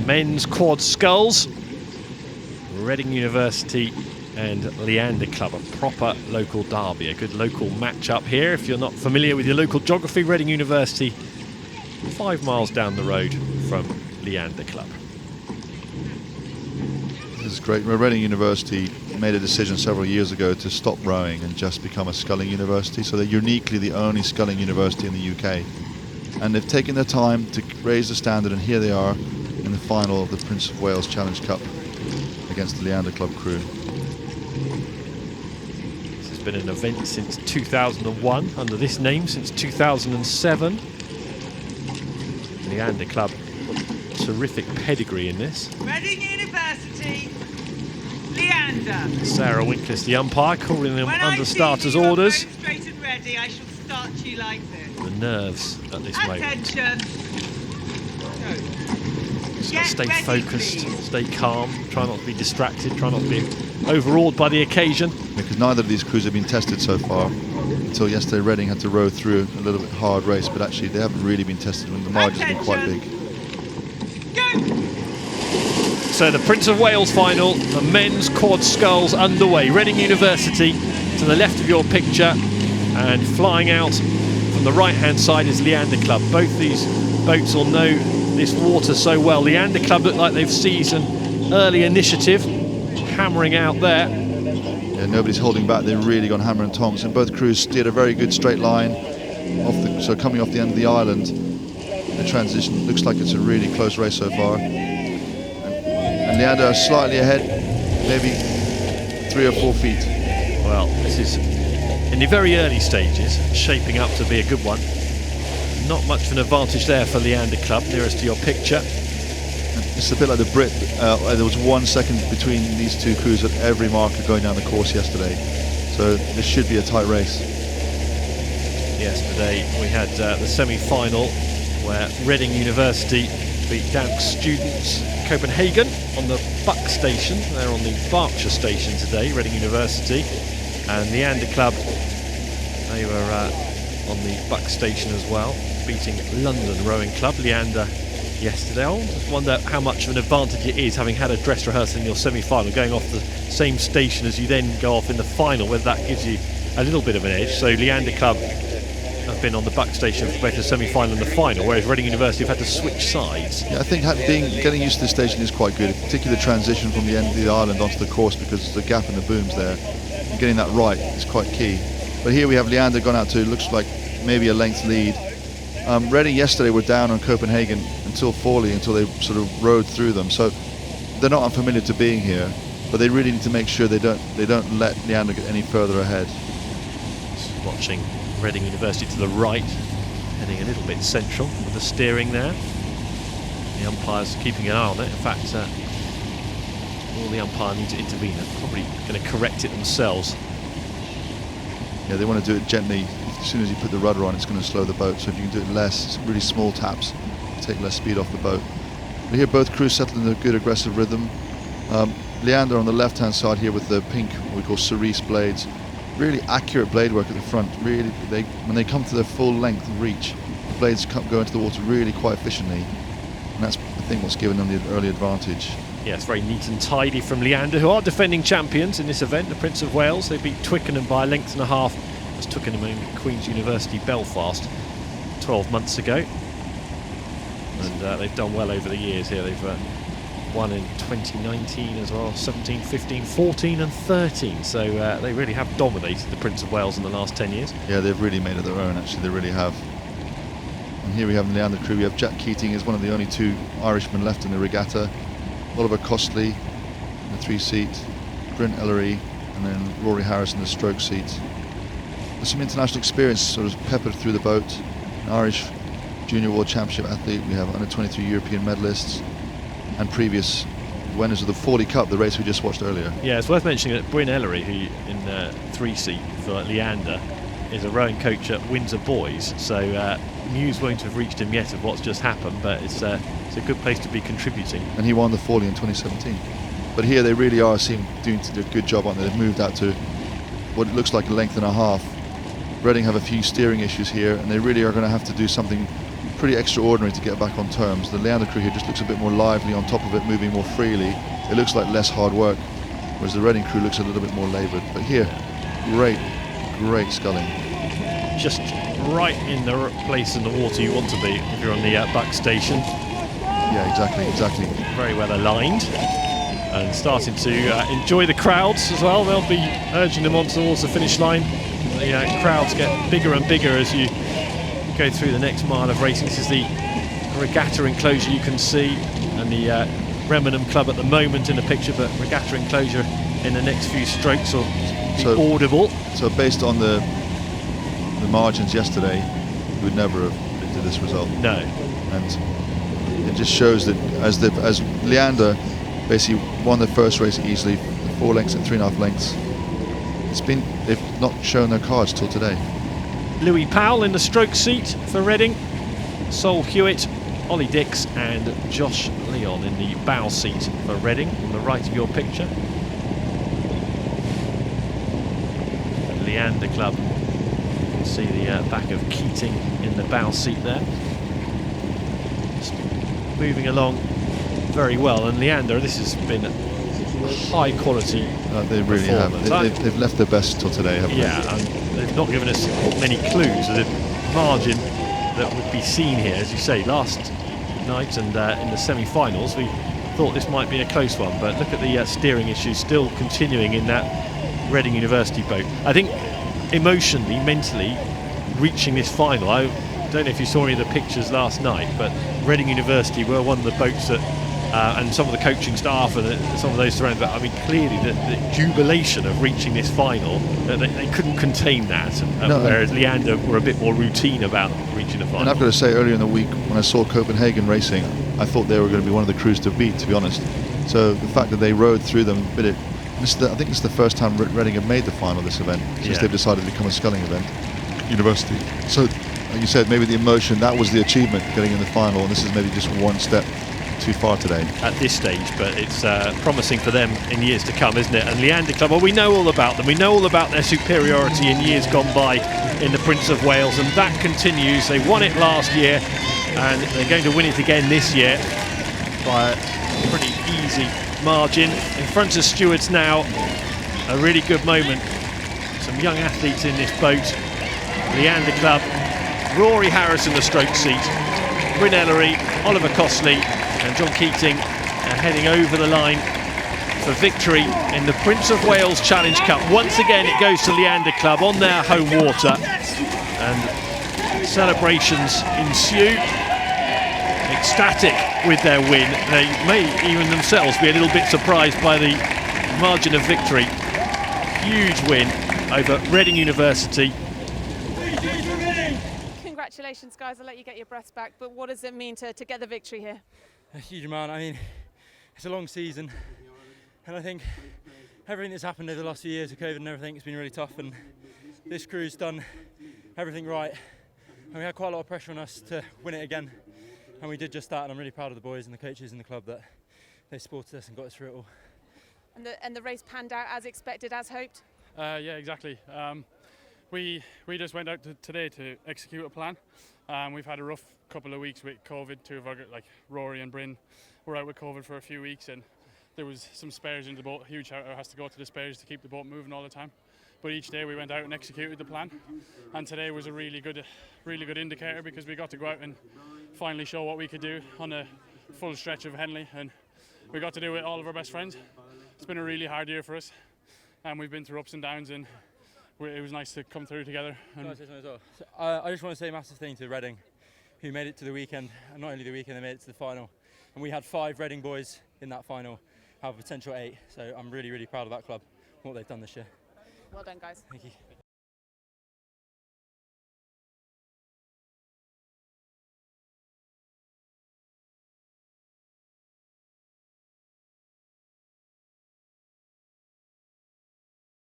men's quad sculls. Reading University and Leander Club, a proper local derby, a good local match-up here. If you're not familiar with your local geography, Reading University, 5 miles down the road from Leander Club. This is great. Reading University made a decision several years ago to stop rowing and just become a sculling university. So they're uniquely the only sculling university in the UK. And they've taken their time to raise the standard, and here they are in the final of the Prince of Wales Challenge Cup against the Leander Club crew. This has been an event since 2001, under this name since 2007. Leander Club, terrific pedigree in this. Reading University, Leander. Sarah Winkless, the umpire, calling them When under starters' orders. Straight and ready, I shall start you like this. The nerves at this moment. Attention. Just Get stay ready, focused, please. stay calm, try not to be distracted, try not to be overawed by the occasion. Because neither of these crews have been tested so far. Until yesterday, Reading had to row through a little bit hard race, but actually they haven't really been tested when the margins have been quite big. Go. So the Prince of Wales final, the men's quad sculls underway. Reading University to the left of your picture, and flying out from the right-hand side is Leander Club. Both these boats will know this water so well. Leander Club look like they've seized an early initiative, hammering out there. Yeah, nobody's holding back. They've really gone hammer and tongs, and both crews steered a very good straight line. So coming off the end of the island, the transition looks like it's a really close race so far. And Leander are slightly ahead, maybe 3 or 4 feet. Well, this is in the very early stages, shaping up to be a good one. Not much of an advantage there for Leander Club, nearest to your picture. It's a bit like the Brit. There was 1 second between these two crews at every marker going down the course yesterday. So this should be a tight race. Yesterday we had the semi-final where Reading University beat Dansk Students Copenhagen on the Buck station. They're on the Berkshire station today, Reading University. And Leander Club, they were on the Buck station as well, beating London Rowing Club. Leander yesterday. I just wonder how much of an advantage it is, having had a dress rehearsal in your semi-final, going off the same station as you then go off in the final, whether that gives you a little bit of an edge. So Leander Club have been on the Buck station for both the semi-final and the final, whereas Reading University have had to switch sides. Yeah, I think getting used to the station is quite good, particularly the transition from the end of the island onto the course, because the gap in the booms there, and getting that right is quite key. But here we have Leander gone out to, looks like maybe a length lead. Reading yesterday were down on Copenhagen until Forley, until they sort of rode through them. So they're not unfamiliar to being here, but they really need to make sure they don't let Leander get any further ahead. Just watching Reading University to the right, heading a little bit central with the steering there. The umpires keeping an eye on it. In fact, all the umpire need to intervene. They're probably going to correct it themselves. Yeah, they want to do it gently. As soon as you put the rudder on, it's going to slow the boat. So if you can do it less, really small taps, take less speed off the boat. But here both crews settle in a good aggressive rhythm. Leander on the left-hand side here with the pink, what we call cerise blades. Really accurate blade work at the front. Really, when they come to their full length and reach, the blades go into the water really quite efficiently. And that's, I think, what's given them the early advantage. Yeah, it's very neat and tidy from Leander, who are defending champions in this event, the Prince of Wales. They beat Twickenham by a length and a half. That's Twickenham in Queen's University, Belfast, 12 months ago. And they've done well over the years here. They've won in 2019 as well, 17, 15, 14 and 13. So they really have dominated the Prince of Wales in the last 10 years. Yeah, they've really made it their own, actually. They really have. And here we have the Leander crew. We have Jack Keating, is one of the only 2 Irishmen left in the regatta. Oliver Costley in the 3-seat, Bryn Ellery, and then Rory Harris in the stroke seat. There's some international experience sort of peppered through the boat. An Irish Junior World Championship athlete. We have under 23 European medalists and previous winners of the Forley Cup, the race we just watched earlier. Yeah, it's worth mentioning that Bryn Ellery, who in 3-seat for Leander, is a rowing coach at Windsor Boys. So news won't have reached him yet of what's just happened, but it's a good place to be contributing. And he won the Forley in 2017. But here they really are doing a good job on it. They've moved out to what it looks like a length and a half. Reading have a few steering issues here, and they really are going to have to do something pretty extraordinary to get back on terms. The Leander crew here just looks a bit more lively on top of it, moving more freely. It looks like less hard work, whereas the Reading crew looks a little bit more laboured. But here, great sculling. Just right in the place in the water you want to be if you're on the buck station. Yeah, exactly. Very well aligned. And starting to enjoy the crowds as well. They'll be urging them on towards the finish line. The crowds get bigger and bigger as you go through the next mile of racing. This is the regatta enclosure you can see, and the Leander Club at the moment in the picture, but regatta enclosure in the next few strokes will be audible. So based on the margins yesterday, we would never have predicted this result. No. And it just shows that as Leander basically won the first race easily, 4 lengths and 3.5 lengths. They've not shown their cards till today. Louis Powell in the stroke seat for Reading, Sol Hewitt, Ollie Dix and Josh Leon in the bow seat for Reading on the right of your picture. The Leander Club, you can see the back of Keating in the bow seat there. Just moving along very well, and Leander, this has been high quality. They really have. They've left their best till today, haven't they? Yeah, and they've not given us many clues of the margin that would be seen here. As you say, last night and in the semi-finals, we thought this might be a close one, but look at the steering issues still continuing in that Reading University boat. I think emotionally, mentally, reaching this final, I don't know if you saw any of the pictures last night, but Reading University were one of the boats that and some of the coaching staff and some of those surrounding. But I mean, clearly the jubilation of reaching this final, they couldn't contain that. Whereas Leander were a bit more routine about reaching the final. And I've got to say, earlier in the week when I saw Copenhagen racing, I thought they were going to be one of the crews to beat, to be honest. So the fact that they rode through them, I think it's the first time Reading have made the final this event since they've decided to become a sculling event, university. So, like you said, maybe the emotion, that was the achievement, getting in the final, and this is maybe just one step too far today at this stage, but it's promising for them in years to come, isn't it? And Leander Club, well, we know all about them. We know all about their superiority in years gone by in the Prince of Wales, and that continues. They won it last year, and they're going to win it again this year by a pretty easy margin. In front of stewards now, a really good moment. Some young athletes in this boat. Leander Club, Rory Harris in the stroke seat, Bryn Ellery, Oliver Costley and John Keating heading over the line for victory in the Prince of Wales Challenge Cup. Once again it goes to Leander Club on their home water, and celebrations ensue. Ecstatic with their win. They may even themselves be a little bit surprised by the margin of victory. Huge win over Reading University. Congratulations, guys. I'll let you get your breaths back, but what does it mean to get the victory here? A huge amount. I mean, it's a long season, and I think everything that's happened over the last few years of COVID and everything has been really tough, and this crew's done everything right, and we had quite a lot of pressure on us to win it again, and we did just that, and I'm really proud of the boys and the coaches in the club that they supported us and got us through it all. And the race panned out as expected, as hoped? Yeah, exactly. We just went out today to execute a plan. We've had a rough couple of weeks with COVID. Two of our, like Rory and Bryn, were out with COVID for a few weeks, and there was some spares in the boat. Huge shout out has to go to the spares to keep the boat moving all the time. But each day we went out and executed the plan, and today was a really good indicator, because we got to go out and finally show what we could do on a full stretch of Henley, and we got to do it with all of our best friends. It's been a really hard year for us, and we've been through ups and downs, and it was nice to come through together. Can I say something as well? I just want to say a massive thing to Reading, who made it to the weekend, and not only the weekend, they made it to the final. And we had 5 Reading boys in that final, have a potential 8. So I'm really, really proud of that club, what they've done this year. Well done, guys. Thank you.